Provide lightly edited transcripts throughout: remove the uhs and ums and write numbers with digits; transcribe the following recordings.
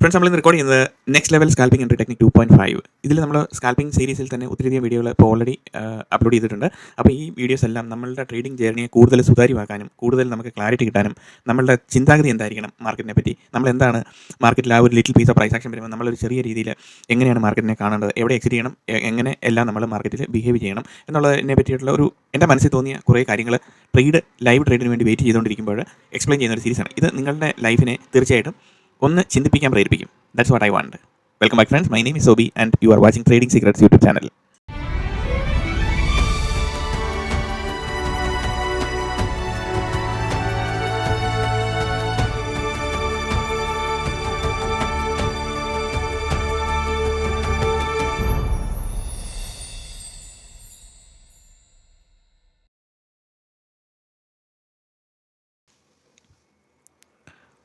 Friends, നമ്മളിന്ന് record ചെയ്യുന്നത് next level scalping entry technique 2.5. ഇതിൽ നമ്മൾ സ്കാൽപ്പിംഗ് സീരീസിൽ തന്നെ ഒത്തിരിയധികം വീഡിയോകൾ ഇപ്പോൾ ഓൾറെഡി അപ്ലോഡ് ചെയ്തിട്ടുണ്ട്. അപ്പോൾ ഈ വീഡിയോസ് എല്ലാം നമ്മളുടെ ട്രേഡിംഗ് ജേർണിയെ കൂടുതൽ സുതാര്യമാക്കാനും കൂടുതൽ നമുക്ക് ക്ലാരിറ്റി കിട്ടാനും നമ്മളുടെ ചിന്താഗതി എന്തായിരിക്കണം മാർക്കറ്റിനെ പറ്റി, നമ്മൾ എന്താണ് മാർക്കറ്റിൽ ആ ഒരു little piece of price action വരുമ്പോൾ നമ്മളൊരു ചെറിയ രീതിയിൽ എങ്ങനെയാണ് മാർക്കറ്റിനെ കാണേണ്ടത്, എവിടെ എക്സിറ്റ് ചെയ്യണം, എങ്ങനെ എല്ലാം നമ്മൾ മാർക്കറ്റിൽ ബിഹേവ് ചെയ്യണം എന്നുള്ളതിനെ പറ്റിയിട്ടുള്ള ഒരു എൻ്റെ മനസ്സിൽ തോന്നിയ കുറേ കാര്യങ്ങൾ ലൈവ് ട്രേഡിന് വേണ്ടി വെയിറ്റ് ചെയ്തുകൊണ്ടിരിക്കുമ്പോൾ എക്സ്പ്ലെയിൻ ചെയ്യുന്ന ഒരു സീരീസാണ് ഇത്. നിങ്ങളുടെ ലൈഫിനെ തീർച്ചയായിട്ടും ഒന്ന് ചിന്തിപ്പിക്കാൻ പ്രേരിപ്പിക്കും. That's what I want. Welcome back friends, my name is Sobi and you are watching trading secrets YouTube channel.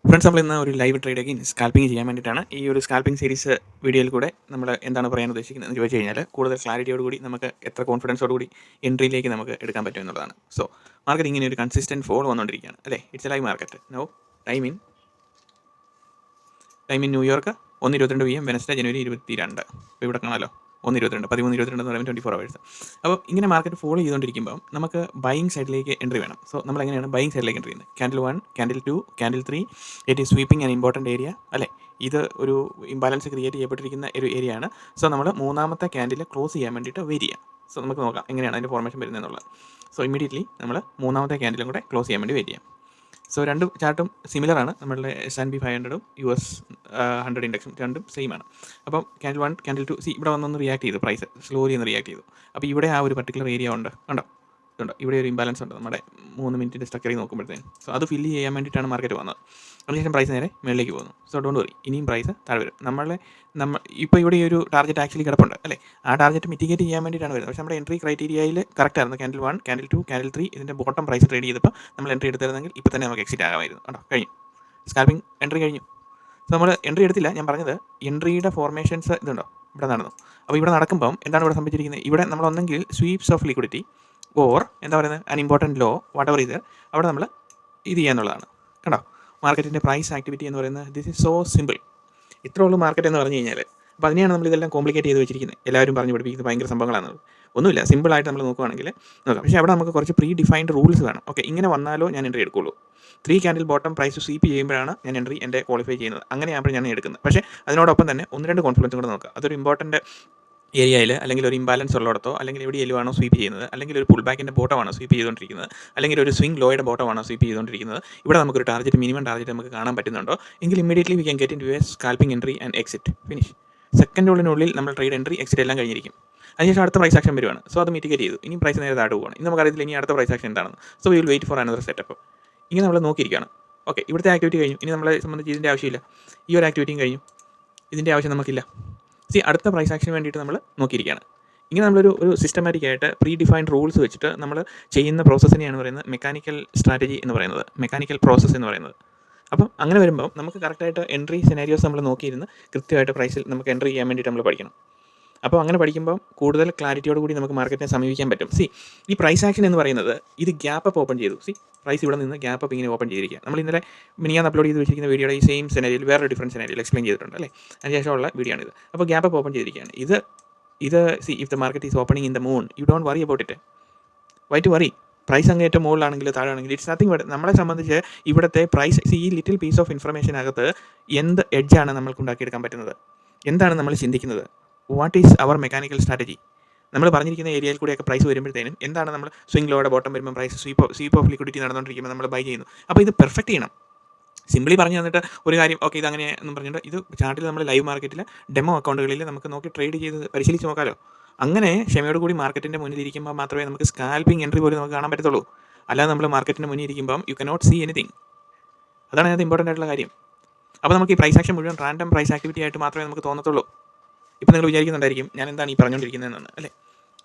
Friends, നമ്മൾ ഇന്ന് ഒരു ലൈവ് ട്രേഡ് അഗെയിൻ സ്കാൽപ്പിംഗ് ചെയ്യാൻ വേണ്ടിയിട്ടാണ്. ഈ ഒരു സ്കാൽപ്പിംഗ് സീരീസ് വീഡിയോയിൽ കൂടെ നമ്മൾ എന്താണ് പറയാൻ ഉദ്ദേശിക്കുന്നത് എന്ന് ചോദിച്ചു കഴിഞ്ഞാൽ, കൂടുതൽ ക്ലാരിറ്റിയോടുകൂടി നമുക്ക് എത്ര കോൺഫിഡൻസോടുകൂടി എൻട്രിയിലേക്ക് നമുക്ക് എടുക്കാൻ പറ്റും എന്നുള്ളതാണ്. സോ മാർക്കറ്റ് ഇങ്ങനെ ഒരു കൺസിസ്റ്റൻറ്റ് ഫോൾ വന്നുകൊണ്ടിരിക്കുകയാണ് അല്ലേ. It's a live market. No time in ന്യൂയോർക്ക് 1:22 PM വെനസ്ഡേ ജനുവരി 22. അപ്പോൾ ഇവിടെ കാണാമല്ലോ 1:22 13:22 എന്ന് പറയുമ്പോൾ 24 hours. അപ്പോൾ ഇങ്ങനെ മാർക്കറ്റ് ഫോളോ ചെയ്തുകൊണ്ടിരിക്കുമ്പോൾ നമുക്ക് ബൈയിങ് സൈഡിലേക്ക് എൻട്രി വേണം. സോ നമ്മൾ എങ്ങനെയാണ് ബൈയിങ് സൈഡിലേക്ക് എൻട്രി ചെയ്യുന്നത്? Candle 1, candle 2, candle 3, it is sweeping an important area അല്ലേ. ഇത് ഒരു ഇംബാലൻസ് ക്രിയേറ്റ് ചെയ്യപ്പെട്ടിരിക്കുന്ന ഒരു ഏരിയ ആണ്. സോ നമ്മൾ മൂന്നാമത്തെ ക്യാൻഡിൽ ക്ലോസ് ചെയ്യാൻ വേണ്ടിയിട്ട് വെയിറ്റ് ചെയ്യാം. സോ നമുക്ക് നോക്കാം എങ്ങനെയാണ് അതിൻ്റെ ഫോർമേഷൻ വരുന്നതെന്നുള്ളത്. സോ ഇമ്മീഡിയറ്റ്ലി നമ്മൾ മൂന്നാമത്തെ ക്യാൻഡിലും കൂടെ ക്ലോസ് ചെയ്യാൻ വേണ്ടി വെയിറ്റ് ചെയ്യാം. സോ രണ്ട് ചാർട്ടും സിമിലർ ആണ്. നമ്മളുടെ S&P 500ഉം US 100 ഇൻഡെക്സും രണ്ടും സെയിം ആണ്. അപ്പം ക്യാൻഡിൽ 1, ക്യാൻഡിൽ 2 ഇവിടെ വന്നൊന്ന് റിയാക്ട് ചെയ്തു, പ്രൈസ് സ്ലോലി ഒന്ന് റിയാക്ട് ചെയ്തു. അപ്പോൾ ഇവിടെ ആ ഒരു പർട്ടിക്കുലർ ഏരിയ ഉണ്ട്, കണ്ടോ, ഇതുണ്ട്. ഇവിടെ ഒരു ഇംബാലൻസ് ഉണ്ട് നമ്മുടെ 3 മിനിറ്റിൻ്റെ സ്ട്രക്ചറിൽ നോക്കുമ്പോഴത്തേക്കും. സോ അത് ഫില്ല് ചെയ്യാൻ വേണ്ടിയിട്ടാണ് മാർക്കറ്റ് വന്നത്. അതിനുശേഷം പ്രൈസ് നേരെ മേളിലേക്ക് പോകുന്നു. സോ ഡോണ്ട് വറി, ഇനിയും പ്രൈസ് താഴെ വരും. നമ്മൾ ഇപ്പോൾ ഇവിടെ ഈ ഒരു ടാർഗറ്റ് ആക്ച്വലി കിടപ്പുണ്ട് അല്ലേ. ആ ടാർഗറ്റ് മിറ്റിഗേറ്റ് ചെയ്യാൻ വേണ്ടിയിട്ടാണ് വരുന്നത്. പക്ഷേ നമ്മുടെ എൻട്രി ക്രൈറ്റീരിയയിൽ കറക്റ്റ് ആയിരുന്നു. ക്യാൻഡിൽ 1, ക്യാൻഡിൽ 2, ക്യാൻഡിൽ 3 ഇതിൻ്റെ ബോട്ടം പ്രൈസ് ട്രേഡ് ചെയ്തപ്പോൾ നമ്മൾ എൻട്രി എടുത്തിരുന്നെങ്കിൽ ഇപ്പോൾ തന്നെ നമുക്ക് എക്സിറ്റ് ആകാമായിരുന്നു. കണ്ടോ, കഴിഞ്ഞു. സ്കാൽപ്പിംഗ് എൻട്രി കഴിഞ്ഞു. സോ നമ്മൾ എൻട്രി എടുത്തില്ല. ഞാൻ പറഞ്ഞത് എൻട്രിയുടെ ഫോർമേഷൻസ് ഇതുണ്ടോ ഇവിടെ നടന്നു. അപ്പോൾ ഇവിടെ നടക്കുമ്പം എന്താണ് ഇവിടെ സംഭവിച്ചിരിക്കുന്നത്? ഇവിടെ നമ്മൾ ഒന്നെങ്കിൽ സ്വീപ്സ് ഓഫ് ലിക്വിഡിറ്റി ഓർ എന്താ പറയുന്നത് അൻ ഇമ്പോർട്ടൻറ്റ് ലോ വാട്ട് എവർ ഇത് അവിടെ നമ്മൾ ഇത് ചെയ്യാന്നുള്ളതാണ്. കണ്ടോ, മാർക്കറ്റിൻ്റെ പ്രൈസ് ആക്ടിവിറ്റി എന്ന് പറയുന്നത് ദിസ് ഈസ് സോ സിമ്പിൾ. ഇത്രേ ഉള്ളൂ മാർക്കറ്റ് എന്ന് പറഞ്ഞു കഴിഞ്ഞാൽ. അപ്പോൾ അതിനെയാണ് നമ്മൾ ഇതെല്ലാം കോംപ്ലിക്കേറ്റ് ചെയ്ത് വെച്ചിരിക്കുന്നത്. എല്ലാവരും പറഞ്ഞു പഠിപ്പിക്കുന്നത് ഭയങ്കര സംഭവങ്ങളാണ്. ഒന്നുമില്ല, സിമ്പിളായിട്ട് നമ്മൾ നോക്കുകയാണെങ്കിൽ നോക്കാം. പക്ഷേ അവിടെ നമുക്ക് കുറച്ച് പ്രീ ഡിഫൈൻഡ് റൂൾസ് വേണം. ഓക്കെ, ഇങ്ങനെ വന്നാലോ ഞാൻ എൻട്രി എടുക്കുള്ളൂ. 3 ക്യാൻഡിൽ ബോട്ടം പ്രൈസ് സ്വീപ്പ് ചെയ്യുമ്പോഴാണ് ഞാൻ എൻട്രി എൻ്റെ ക്വാളിഫൈ ചെയ്യുന്നത്. അങ്ങനെയാകുമ്പോൾ ഞാൻ എടുക്കുന്നത്. പക്ഷേ അതിനോടൊപ്പം തന്നെ 1-2 കോൺഫിഡൻസും കൂടെ നോക്കുക. അതൊരു ഇമ്പോർട്ടൻറ്റ് ഏരിയയിൽ അല്ലെങ്കിൽ ഒരു ഇംബാലൻസ് ഉള്ളിടത്തോ അല്ലെങ്കിൽ എവിടെ എല്ലുവാണോ സ്വീപ്പ് ചെയ്യുന്നത്, അല്ലെങ്കിൽ ഒരു പുൾ ബാക്കിൻ്റെ ബോട്ടമാണോ സ്വീപ്പ് ചെയ്തുകൊണ്ടിരിക്കുന്നത്, അല്ലെങ്കിൽ ഒരു സ്വിംഗ് ലോയുടെ ബോട്ടമാണോ സ്വീപ്പ് ചെയ്തുകൊണ്ടിരിക്കുന്നത്, ഇവിടെ നമുക്കൊരു ടാർഗറ്റ് മിനിമം ടാർഗറ്റ് നമുക്ക് കാണാൻ പറ്റുന്നുണ്ടോ എങ്കിൽ immediately we can get into a scalping entry and exit. Finish. സെക്കൻഡിനുള്ളിൽ നമ്മൾ ട്രേഡ് എൻട്രി എക്സിറ്റ് എല്ലാം കഴിഞ്ഞിരിക്കും. അതിനുശേഷം അടുത്ത പ്രൈസ് ആക്ഷൻ വരുവാണ്. സോ അത് മിറ്റിഗേറ്റ് ചെയ്തു. ഇനി പ്രൈസ് നേരെ താഴെ പോവുകയാണ്. ഇനി നമുക്കറിയത്തില്ല ഇനി അടുത്ത പ്രൈസ് ആക്ഷൻ എന്താണെന്ന്. So we will wait for another setup. ഇങ്ങനെ നമ്മൾ നോക്കിയിരിക്കുകയാണ്. ഓക്കെ, ഇവിടുത്തെ ആക്ടിവിറ്റി കഴിഞ്ഞു. ഇനി നമ്മളെ സംബന്ധിച്ച് ഇതിൻ്റെ ആവശ്യമില്ല. ഈ ഒരു ആക്ടിവിറ്റിയും കഴിഞ്ഞു. ഇതിൻ്റെ ആവശ്യം നമുക്കില്ല. അടുത്ത പ്രൈസ് ആക്ഷന് വേണ്ടിയിട്ട് നമ്മൾ നോക്കിയിരിക്കുകയാണ്. ഇങ്ങനെ നമ്മളൊരു സിസ്റ്റമാറ്റിക് ആയിട്ട് പ്രീ ഡിഫൈൻഡ് റൂൾസ് വെച്ചിട്ട് നമ്മൾ ചെയ്യുന്ന പ്രോസസ്സിനെയാണ് പറയുന്നത് മെക്കാനിക്കൽ സ്ട്രാറ്റജി എന്ന് പറയുന്നത്, മെക്കാനിക്കൽ പ്രോസസ്സ് എന്ന് പറയുന്നത്. അപ്പം അങ്ങനെ വരുമ്പോൾ നമുക്ക് കറക്റ്റായിട്ട് എൻട്രി സിനാരിയോസ് നമ്മൾ നോക്കിയിരുന്ന് കൃത്യമായിട്ട് പ്രൈസിൽ നമുക്ക് എൻട്രി ചെയ്യാൻ വേണ്ടിയിട്ട് നമ്മൾ പഠിക്കണം. അപ്പോൾ അങ്ങനെ പഠിക്കുമ്പോൾ കൂടുതൽ ക്ലാരിറ്റിയോടുകൂടി നമുക്ക് മാർക്കറ്റിനെ സമീപിക്കാൻ പറ്റും. ഈ പ്രൈസ് ആക്ഷൻ എന്ന് പറയുന്നത് ഇത് ഗ്യാപ്പ് അപ്പ് ഓപ്പൺ ചെയ്തു. പ്രൈസ് ഇവിടെ നിന്ന് ഗ്യാപ്പ് അപ്പ് ഇങ്ങനെ ഓപ്പൺ ചെയ്തിരിക്കുക. നമ്മൾ ഇന്നലെ മിനിയാന്ന് അപ്ലോഡ് ചെയ്ത് വെച്ചിരിക്കുന്ന വീഡിയോയുടെ ഈ സെയിം സെനാരിയിൽ വേറെ ഡിഫറൻറ്റ് സെനാരിയിൽ എക്സ്പ്ലെയിൻ ചെയ്തിട്ടുണ്ട് അല്ലേ. അതിനുശേഷമുള്ള വീഡിയോ ആണിത്. അപ്പോൾ ഗ്യാപ്പ് അപ്പ് ഓപ്പൺ ചെയ്തിരിക്കുകയാണ്. ഇത് if the market is opening in the moon you don't worry about it. Why to worry? Price അങ്ങേറ്റം മുകളിലാണെങ്കിൽ താഴെയാണെങ്കിൽ ഇറ്റ്സ് നത്തിങ് ബട്ട് നമ്മളെ സംബന്ധിച്ച് ഇവിടുത്തെ പ്രൈസ് ഈ ലിറ്റിൽ പീസ് ഓഫ് ഇൻഫർമേഷനകത്ത് എന്ത് എഡ്ജാണ് നമ്മൾക്ക് ഉണ്ടാക്കിയെടുക്കാൻ പറ്റുന്നത്, എന്താണ് നമ്മൾ ചിന്തിക്കുന്നത്, what is our mechanical strategy. നമ്മൾ പറഞ്ഞിരിക്കുന്ന ഏരിയയിൽ കൂടെയൊക്കെ പ്രൈസ് വരുമ്പോഴത്തേനും എന്താണ് നമ്മൾ സ്വിംഗ് ലോയുടെ ബോട്ടം വരുമ്പോൾ പ്രൈസ് സ്വീപ്പ് ഓഫ് ലിക്വിഡിറ്റി നടന്നുകൊണ്ടിരിക്കുമ്പോൾ നമ്മൾ ബൈ ചെയ്യുന്നു. അപ്പോൾ ഇത് പെർഫെക്റ്റ് ചെയ്യണം. സിംപിളി പറഞ്ഞു തന്നിട്ട് ഒരു കാര്യം ഓക്കെ ഇത് അങ്ങനെ എന്നും പറഞ്ഞിട്ട് ഇത് ചാർട്ടിൽ നമ്മൾ ലൈവ് മാർക്കറ്റിൽ ഡെമോ അക്കൗണ്ടുകളിൽ നമുക്ക് നോക്കി ട്രേഡ് ചെയ്ത് പരിശീലിച്ച് നോക്കാമല്ലോ. അങ്ങനെ ക്ഷമയോട് കൂടി മാർക്കറ്റിൻ്റെ മുന്നിൽ ഇരിക്കുമ്പോൾ മാത്രമേ നമുക്ക് സ്കാൽപ്പിംഗ് എൻട്രി പോലും നമുക്ക് കാണാൻ പറ്റത്തുള്ളൂ. അല്ലാതെ നമ്മൾ മാർക്കറ്റിൻ്റെ മുന്നിൽ ഇരിക്കുമ്പം യു കനോട്ട് സീ എനിത്തിങ്. അതാണ് അതിനകത്ത് ഇമ്പോർട്ടൻ്റ് ആയിട്ടുള്ള കാര്യം. അപ്പോൾ നമുക്ക് ഈ പ്രൈസ് ആക്ഷൻ മുഴുവൻ റാൻഡം പ്രൈസ് ആക്ടിവിറ്റി ആയിട്ട് മാത്രമേ നമുക്ക് തോന്നത്തുള്ളൂ. ഇപ്പോൾ നിങ്ങൾ വിചാരിക്കുന്നുണ്ടായിരിക്കും ഞാൻ എന്താണ് ഈ പറഞ്ഞുകൊണ്ടിരിക്കുന്നതെന്ന് അല്ലേ.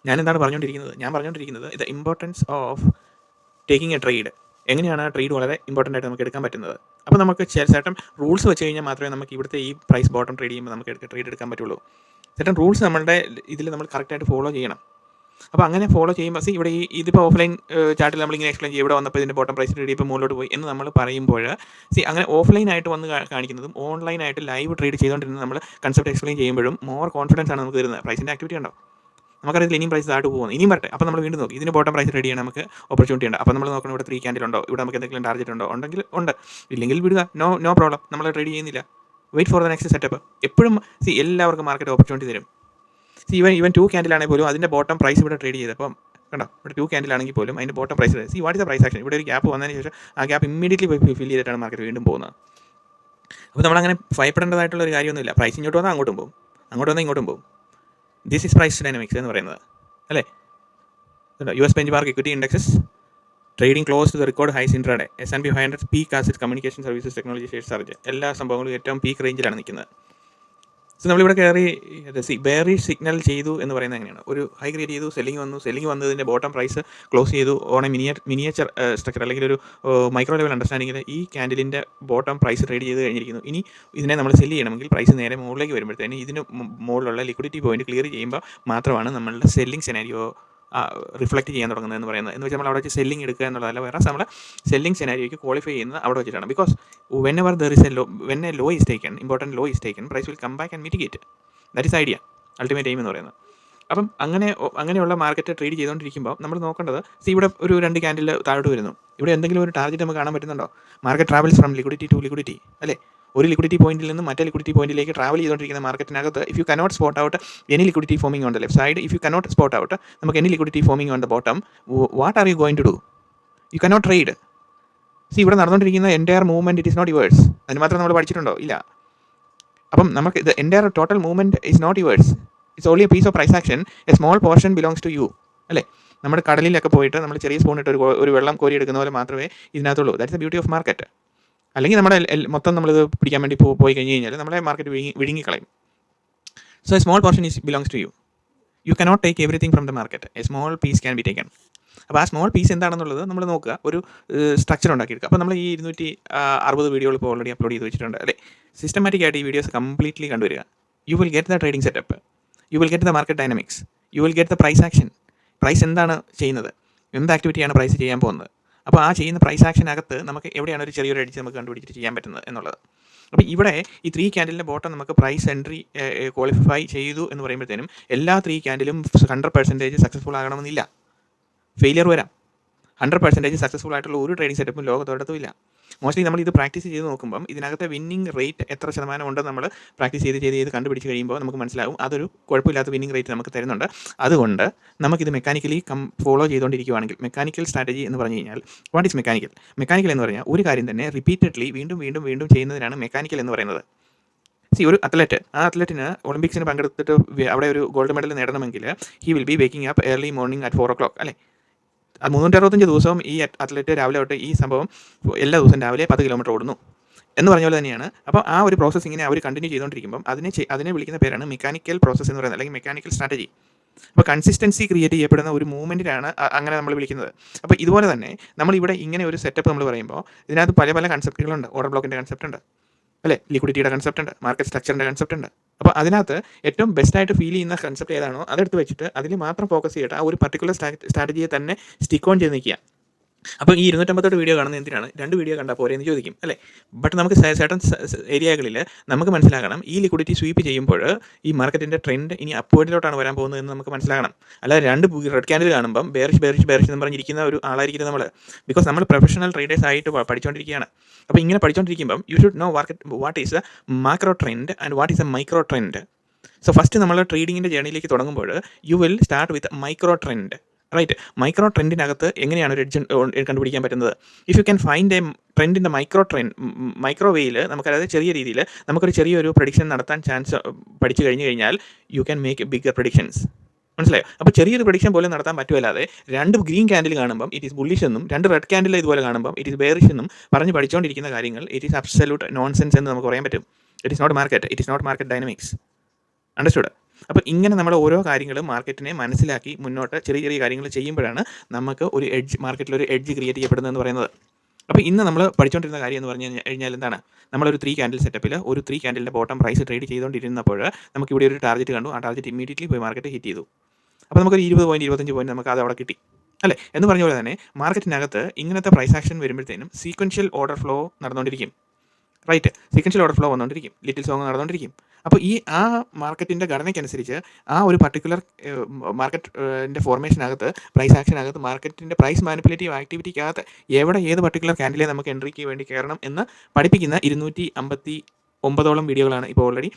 ഞാൻ പറഞ്ഞുകൊണ്ടിരിക്കുന്നത് the importance of taking A trade. എങ്ങനെയാണ് ആ ട്രേഡ് വളരെ ഇമ്പോർട്ടൻ്റ് ആയിട്ട് നമുക്ക് എടുക്കാൻ പറ്റുന്നത്. അപ്പോൾ നമുക്ക് certain റൂൾസ് വെച്ച് കഴിഞ്ഞാൽ മാത്രമേ നമുക്ക് ഇവിടുത്തെ ഈ പ്രൈസ് ബോട്ടം ട്രേഡ് ചെയ്യുമ്പോൾ നമുക്ക് ട്രേഡ് എടുക്കാൻ പറ്റുള്ളൂ. certain റൂൾസ് നമ്മളുടെ ഇതിൽ നമ്മൾ കറക്റ്റായിട്ട് ഫോളോ ചെയ്യണം. അപ്പോൾ അങ്ങനെ ഫോളോ ചെയ്യുമ്പോൾ ഇവിടെ ഇതിപ്പോൾ ഓഫ്ലൈൻ ചാർട്ടിൽ നമ്മളിങ്ങനെ എക്സ്പ്ലെയിൻ ചെയ്യും, ഇവിടെ വന്നപ്പോൾ ഇതിൻ്റെ ബോട്ടം പ്രൈസ് ട്രേഡ് ഇപ്പോൾ മുകളിലോട്ട് പോയി എന്ന് നമ്മൾ പറയുമ്പോൾ അങ്ങനെ ഓഫ്ലൈനായിട്ട് വന്ന് കാണിക്കുന്നതും ഓൺലൈനായിട്ട് ലൈവ് ട്രേഡ് ചെയ്തുകൊണ്ടിരുന്നത് നമ്മൾ കൺസെപ്റ്റ് എക്സ്പ്ലെയിൻ ചെയ്യുമ്പോഴും മോർ കോൺഫിഡൻസ് ആണ് നമുക്ക് തരുന്നത്. പ്രൈസിൻ്റെ ആക്ടിവിറ്റി ഉണ്ടോ, നമുക്കറിയില്ല ഇനിയും പ്രൈസ് താഴോട്ട് പോകുന്നു, ഇനിയും വരട്ടെ. അപ്പോൾ നമ്മൾ വീണ്ടും നോക്കി ഇതിന് ബോട്ടം പ്രൈസ് റെഡി ചെയ്യാൻ നമുക്ക് ഓപ്പർച്യൂണിറ്റി ഉണ്ട്. അപ്പോൾ നമ്മൾ നോക്കണം ഇവിടെ 3 ക്യാൻഡിൽ ഉണ്ടോ, ഇവിടെ നമുക്ക് എന്തെങ്കിലും ടാർഗറ്റ് ഉണ്ടോ, ഉണ്ടെങ്കിൽ ഉണ്ട്, ഇല്ലെങ്കിൽ വിടുക, നോ പ്രോബ്ലം, നമ്മൾ ട്രേഡ് ചെയ്യുന്നില്ല, wait for the next setup. എപ്പോഴും എല്ലാവർക്കും മാർക്കറ്റ് ഓപ്പർച്യൂണിറ്റി തരും. ഈവൻ 2 ക്യാൻഡിലാണെങ്കിൽ പോലും അതിൻ്റെ ബോട്ടം പ്രൈസ് ഇവിടെ ട്രേഡ് ചെയ്ത്, അപ്പം കണ്ടോ ഇവിടെ 2 ക്യാൻഡിലാണെങ്കിൽ പോലും അതിൻ്റെ bottom price what is the price action. ഇവിടെ ഒരു ഗ്യാപ്പ് വന്നതിന് ശേഷം ആ ഗ്യാപ്പ് ഇമ്മീഡിയറ്റ്ലി ഫിൽ ചെയ്തിട്ടാണ് മാർക്കറ്റ് വീണ്ടും പോകുന്നത്. അപ്പോൾ നമ്മളങ്ങനെ ഭയപ്പെടേണ്ടതായിട്ടുള്ള ഒരു കാര്യമൊന്നുമില്ല. പ്രൈസ് ഇങ്ങോട്ട് വന്നാൽ അങ്ങോട്ടും പോകും, അങ്ങോട്ട് വന്നാൽ ഇങ്ങോട്ടും പോകും. ദിസ് ഈസ് പ്രൈസ് ഡൈനാമിക്സ് എന്ന് പറയുന്നത്, അല്ലേ? US benchmark equity indexes trading close to the record highs intraday. S&P 500 peak as its communication services technology shares surge. എല്ലാ സംഭവങ്ങളും ഏറ്റവും പീക്ക് റേഞ്ചിലാണ് നിൽക്കുന്നത്. സോ നമ്മളിവിടെ കയറി ബെയറിഷ് സിഗ്നൽ ചെയ്തു എന്ന് പറയുന്നത് എങ്ങനെയാണ്? ഒരു ഹൈ ക്രിയേറ്റ് ചെയ്തു, സെല്ലിംഗ് വന്നതിൻ്റെ ബോട്ടം പ്രൈസ് ക്ലോസ് ചെയ്തു ഓൺ എ മിനിയേച്ചർ സ്ട്രക്ചർ അല്ലെങ്കിൽ ഒരു മൈക്രോ ലെവൽ അണ്ടർസ്റ്റാൻഡിങ്ങിൽ ഈ ക്യാൻഡിലിൻ്റെ ബോട്ടം പ്രൈസ് ട്രേഡ് ചെയ്ത് കഴിഞ്ഞിരിക്കുന്നു. ഇനി ഇതിനെ നമ്മൾ സെല്ല് ചെയ്യണമെങ്കിൽ പ്രൈസ് നേരെ മുകളിലേക്ക് വരുമ്പോഴത്തേന് ഇതിന് മുകളിലുള്ള ലിക്വിഡിറ്റി പോയിന്റ് ക്ലിയർ ചെയ്യുമ്പോൾ മാത്രമാണ് നമ്മളുടെ സെല്ലിംഗ് സെനാരിയോ റിഫ്ലക്റ്റ് ചെയ്യാൻ തുടങ്ങുന്നത് എന്ന് പറയുന്നത്. എന്ന് വെച്ചാൽ നമ്മൾ അവിടെ വെച്ച് സെല്ലിംഗ് എടുക്കുക എന്നുള്ളതല്ല, വേറെ നമ്മൾ സെല്ലിംഗ് സെനാരിയോയ്ക്ക് ക്വാളിഫൈ ചെയ്യുന്നത് അവിടെ വെച്ചിട്ടാണ്. Because whenever there is when a low is taken, important low is taken, price will come back and mitigate. That is idea, ultimate aim എന്ന് പറയുന്നത്. അപ്പം അങ്ങനെയുള്ള മാർക്കറ്റ് ട്രേഡ് ചെയ്തുകൊണ്ടിരിക്കുമ്പോൾ നമ്മൾ നോക്കേണ്ടത്, ഇവിടെ ഒരു 2 ക്യാൻഡിൽ താഴോട്ട് വരുന്നു, ഇവിടെ എന്തെങ്കിലും ഒരു ടാർഗറ്റ് നമുക്ക് കാണാൻ പറ്റുന്നുണ്ടോ? Market travels from liquidity to liquidity, അല്ലേ? ഒരു ലിക്വിഡിറ്റി പോയിന്റിൽ നിന്ന് മറ്റേ ലിക്വിഡിറ്റി പോയിന്റിലേക്ക് ട്രാവൽ ചെയ്തുകൊണ്ടിരിക്കുന്ന മാർക്കറ്റിനകത്ത് if you cannot spot out any liquidity forming on the left side, if you cannot spot out നമുക്ക് any liquidity forming on the bottom, what are you going to do? You cannot trade. ഇവിടെ നടന്നുകൊണ്ടിരിക്കുന്ന entire movement it is not yours. അതിന് മാത്രം നമ്മൾ പഠിച്ചിട്ടുണ്ടോ? ഇല്ല. അപ്പം നമുക്ക് ഇത് entire total movement is not yours, it's only a piece of price action, a small portion belongs to U, അല്ലേ? നമ്മുടെ കടലിലൊക്കെ പോയിട്ട് നമ്മൾ ചെറിയ സ്പൂൺ ഇട്ട് ഒരു വെള്ളം കോരി എടുക്കുന്ന പോലെ മാത്രമേ ഇതിനകത്തുള്ളൂ. That's the beauty of market. അല്ലെങ്കിൽ നമ്മുടെ മൊത്തം നമ്മളിത് പിടിക്കാൻ വേണ്ടി പോയി കഴിഞ്ഞ് കഴിഞ്ഞാൽ നമ്മളെ മാർക്കറ്റ് വിഴുങ്ങിക്കളയും. So a small portion is belongs to you. You cannot take everything from the market, a small piece can be taken. അപ്പോൾ ആ സ്മോൾ പീസ് എന്താണെന്നുള്ളത് നമ്മൾ നോക്കുക, ഒരു സ്ട്രക്ചർ ഉണ്ടാക്കിയെടുക്കുക. അപ്പോൾ നമ്മൾ ഈ 260 വീഡിയോകൾ ഇപ്പോൾ ഓൾറെഡി അപ്ലോഡ് ചെയ്ത് വെച്ചിട്ടുണ്ട്, അല്ലേ? സിസ്റ്റമാറ്റിക് ആയിട്ട് ഈ വീഡിയോസ് കംപ്ലീറ്റ്ലി കണ്ടുവരിക. You will get the trading setup, you will get the market dynamics, you will get the price action. Price എന്താണ് ചെയ്യുന്നത്, എന്ത് ആക്ടിവിറ്റിയാണ് പ്രൈസ് ചെയ്യാൻ പോകുന്നത്, അപ്പോൾ ആ ചെയ്യുന്ന പ്രൈസ് ആക്ഷനകത്ത് നമുക്ക് എവിടെയാണ് ഒരു ചെറിയൊരു എഡ്ജ് നമുക്ക് കണ്ടുപിടിച്ചിട്ട് ചെയ്യാൻ പറ്റുന്നത് എന്നുള്ളത്. അപ്പോൾ ഇവിടെ ഈ 3 ക്യാൻഡിലിൻ്റെ ബോട്ടം നമുക്ക് പ്രൈസ് എൻട്രി ക്വാളിഫൈ ചെയ്തു എന്ന് പറയുമ്പോഴത്തേനും എല്ലാ 3 ക്യാൻഡിലും 100% സക്സസ്ഫുൾ ആകണമെന്നില്ല, ഫെയിലിയർ വരാം. 100% സക്സസ്ഫുൾ ആയിട്ടുള്ള ഒരു ട്രേഡിംഗ് സെറ്റപ്പും ലോകത്തൊരിടത്തും ഇല്ല. മോസ്റ്റ്ലി നമ്മൾ ഇത് പ്രാക്ടീസ് ചെയ്ത് നോക്കുമ്പം ഇതിനകത്തെ വിന്നിംഗ് റേറ്റ് എത്ര ശതമാനം ഉണ്ടെന്ന് നമ്മൾ പ്രാക്ടീസ് ചെയ്ത് കണ്ടുപിടിച്ച് കഴിയുമ്പോൾ നമുക്ക് മനസ്സിലാവും അതൊരു കുഴപ്പമില്ലാത്ത വിന്നിംഗ് റേറ്റ് നമുക്ക് തരുന്നുണ്ട്. അതുകൊണ്ട് നമുക്കിത് മെക്കാനിക്കലി ഫോളോ ചെയ്തുകൊണ്ടിരിക്കുകയാണെങ്കിൽ, മെക്കാനിക്കൽ സ്ട്രാറ്റജി എന്ന് പറഞ്ഞു കഴിഞ്ഞാൽ വാട്ട് ഈസ് മെക്കാനിക്കൽ? മെക്കാനിക്കൽ എന്ന് പറഞ്ഞാൽ ഒരു കാര്യം തന്നെ റിപ്പീറ്റഡ്ലി വീണ്ടും ചെയ്യുന്നതിനാണ് മെക്കാനിക്കൽ എന്ന് പറയുന്നത്. ഒരു അത്ലറ്റ്, ആ അത്ലറ്റിന് ഒളിമ്പിക്സിന് പങ്കെടുത്തിട്ട് അവിടെ ഒരു ഗോൾഡ് മെഡൽ നേടണമെങ്കിൽ he will be waking up early morning at 4 o'clock, അല്ലേ? 365 ദിവസവും ഈ അത്ലറ്റ് രാവിലെ തൊട്ട് ഈ സംഭവം എല്ലാ ദിവസവും രാവിലെ 10 കിലോമീറ്റർ ഓടുന്നു എന്ന് പറഞ്ഞ പോലെ തന്നെയാണ്. അപ്പോൾ ആ ഒരു പ്രോസസ്സിങ്ങിനെ അവർ കണ്ടിന്യൂ ചെയ്തുകൊണ്ടിരിക്കുമ്പം അതിനെ വിളിക്കുന്ന പേരാണ് മെക്കാനിക്കൽ പ്രോസസ്സ് എന്ന് പറയുന്നത്, അല്ലെങ്കിൽ മെക്കാനിക്കൽ സ്ട്രാറ്റജി. അപ്പോൾ കൺസിസ്റ്റൻസി ക്രിയേറ്റ് ചെയ്യപ്പെടുന്ന ഒരു മൂവ്മെൻറ്റിനാണ് അങ്ങനെ നമ്മൾ വിളിക്കുന്നത്. അപ്പോൾ ഇതുപോലെ തന്നെ നമ്മളിവിടെ ഇങ്ങനെ ഒരു സെറ്റപ്പ് നമ്മൾ പറയുമ്പോൾ ഇതിനകത്ത് പല കൺസെപ്റ്റുകളുണ്ട്. ഓർഡർ ബ്ലോക്കിൻ്റെ കൺസെപ്റ്റ് ഉണ്ട്, അല്ലേ? ലിക്വിഡിറ്റിയുടെ കൺസെപ്റ്റ് ഉണ്ട്, മാർക്കറ്റ് സ്ട്രക്ചറിൻ്റെ കൺസെപ്റ്റ് ഉണ്ട്. അപ്പോൾ അതിനകത്ത് ഏറ്റവും ബെസ്റ്റായിട്ട് ഫീൽ ചെയ്യുന്ന കൺസെപ്റ്റ് ഏതാണോ അതെടുത്ത് വെച്ചിട്ട് അതിൽ മാത്രം ഫോക്കസ് ചെയ്തിട്ട് ആ ഒരു പർട്ടിക്കുലർ സ്ട്രാറ്റജിയെ തന്നെ സ്റ്റിക്ക് ഓൺ ചെയ്ത് നിൽക്കുക. അപ്പോൾ ഈ 258 വീഡിയോ കാണുന്നത് എന്തിനാണ്? 2 വീഡിയോ കണ്ടാൽ പോരെ എന്ന് ചോദിക്കും, അല്ലേ? ബട്ട് നമുക്ക് സർട്ടൺ ഏരിയകളിൽ നമുക്ക് മനസ്സിലാക്കണം, ഈ ലിക്വിഡിറ്റി സ്വീപ്പ് ചെയ്യുമ്പോൾ ഈ മാർക്കറ്റിൻ്റെ ട്രെൻഡ് ഇനി അപ്വേർഡിലോട്ടാണ് വരാൻ പോകുന്നത് എന്ന് നമുക്ക് മനസ്സിലാക്കണം. അല്ലാതെ 2 റെഡ് ക്യാൻഡിൽ കാണുമ്പം ബെയറിഷ് എന്ന് പറഞ്ഞിരിക്കുന്ന ഒരു ആളായിരിക്കും നമ്മൾ. ബിക്കോസ് നമ്മൾ പ്രൊഫഷണൽ ട്രേഡേഴ്സ് ആയിട്ട് പഠിച്ചുകൊണ്ടിരിക്കുകയാണ്. അപ്പോൾ ഇങ്ങനെ പഠിച്ചുകൊണ്ടിരിക്കുമ്പം you should know what is a macro trend and what is a micro trend. So first നമ്മൾ ട്രേഡിങ്ങിൻ്റെ ജേണിയിലേക്ക് തുടങ്ങുമ്പോൾ you will start with micro trend, right? Micro ട്രെൻഡിനകത്ത് എങ്ങനെയാണ് ഒരു എഡ്ജ് കണ്ടുപിടിക്കാൻ പറ്റുന്നത്? If you can find a ട്രെൻഡിൻ്റെ മൈക്രോ വേയിൽ നമുക്കതായത് ചെറിയ രീതിയിൽ നമുക്കൊരു ചെറിയൊരു പ്രഡിക്ഷൻ നടത്താൻ ചാൻസ് പഠിച്ചു കഴിഞ്ഞാൽ you can make bigger predictions. മനസ്സിലായോ? അപ്പോൾ ചെറിയൊരു പ്രഡിക്ഷൻ പോലും നടത്താൻ പറ്റുമല്ലാതെ 2 ഗ്രീൻ ക്യാൻഡിൽ കാണുമ്പം ഇറ്റ് ഈസ് ബുള്ളിഷ് എന്നും 2 റെഡ് ക്യാൻഡിൽ ഇതുപോലെ കാണുമ്പം ഇറ്റ് ഈസ് ബെയറിഷ് എന്നും പഠിച്ചുകൊണ്ടിരിക്കുന്ന കാര്യങ്ങൾ ഇറ്റ് ഈസ് അബ്സല്യൂട്ട് നോൺസെൻസ് എന്ന് നമുക്ക് പറയാൻ പറ്റും. It is not market, it is not market dynamics. Understood? അപ്പോൾ ഇങ്ങനെ നമ്മൾ ഓരോ കാര്യങ്ങളും മാർക്കറ്റിനെ മനസ്സിലാക്കി മുന്നോട്ട് ചെറിയ കാര്യങ്ങൾ ചെയ്യുമ്പോഴാണ് നമുക്ക് ഒരു മാർക്കറ്റിൽ ഒരു എഡ്ജ് ക്രിയേറ്റ് ചെയ്യപ്പെടുന്നതെന്ന് പറയുന്നത്. അപ്പോൾ ഇന്ന് നമ്മൾ പഠിച്ചുകൊണ്ടിരുന്ന കാര്യം എന്ന് പറഞ്ഞു കഴിഞ്ഞാൽ എന്താണ്? നമ്മളൊരു 3 ക്യാൻഡിൽ സെറ്റപ്പിൽ ഒരു 3 ക്യാൻഡിലിൻ്റെ ബോട്ടം പ്രൈസ് ട്രേഡ് ചെയ്തുകൊണ്ടിരുന്നപ്പോൾ നമുക്ക് ഇവിടെ ഒരു ടാർഗറ്റ് കണ്ടു. ആ ടാർഗറ്റ് ഇമ്മീഡിയറ്റ്ലി പോയി മാർക്കറ്റ് ഹിറ്റ് ചെയ്തു. അപ്പോൾ നമുക്കൊരു 20 പോയിന്റ് 25 പോയിന്റ് നമുക്ക് അത് അവിടെ കിട്ടി അല്ലേ. എന്ന് പറഞ്ഞ പോലെ തന്നെ മാർക്കറ്റിനകത്ത് ഇങ്ങനത്തെ പ്രൈസ് ആക്ഷൻ വരുമ്പോഴത്തേനും സീക്വൻഷ്യൽ ഓർഡർ ഫ്ലോ നടന്നുകൊണ്ടിരിക്കും. റൈറ്റ്, സീക്വൻഷ്യൽ ഓർഡർ ഫ്ലോ വന്നുകൊണ്ടിരിക്കും, ലിറ്റിൽ സോങ് നടന്നുകൊണ്ടിരിക്കും. അപ്പോൾ ഈ ആ മാർക്കറ്റിൻ്റെ ഘടനയ്ക്കനുസരിച്ച് ആ ഒരു പർട്ടിക്കുലർ മാർക്കറ്റിൻ്റെ ഫോർമേഷനകത്ത് പ്രൈസ് ആക്ഷനകത്ത് മാർക്കറ്റിൻ്റെ പ്രൈസ് മാനിപ്പുലേറ്റീവ് ആക്ടിവിറ്റിക്കകത്ത് എവിടെ ഏത് പർട്ടിക്കുലർ ക്യാൻഡിലെ നമുക്ക് എൻട്രിക്ക് വേണ്ടി കയറണം എന്ന് പഠിപ്പിക്കുന്ന 259 വീഡിയോകളാണ് ഇപ്പോൾ ഓൾറെഡി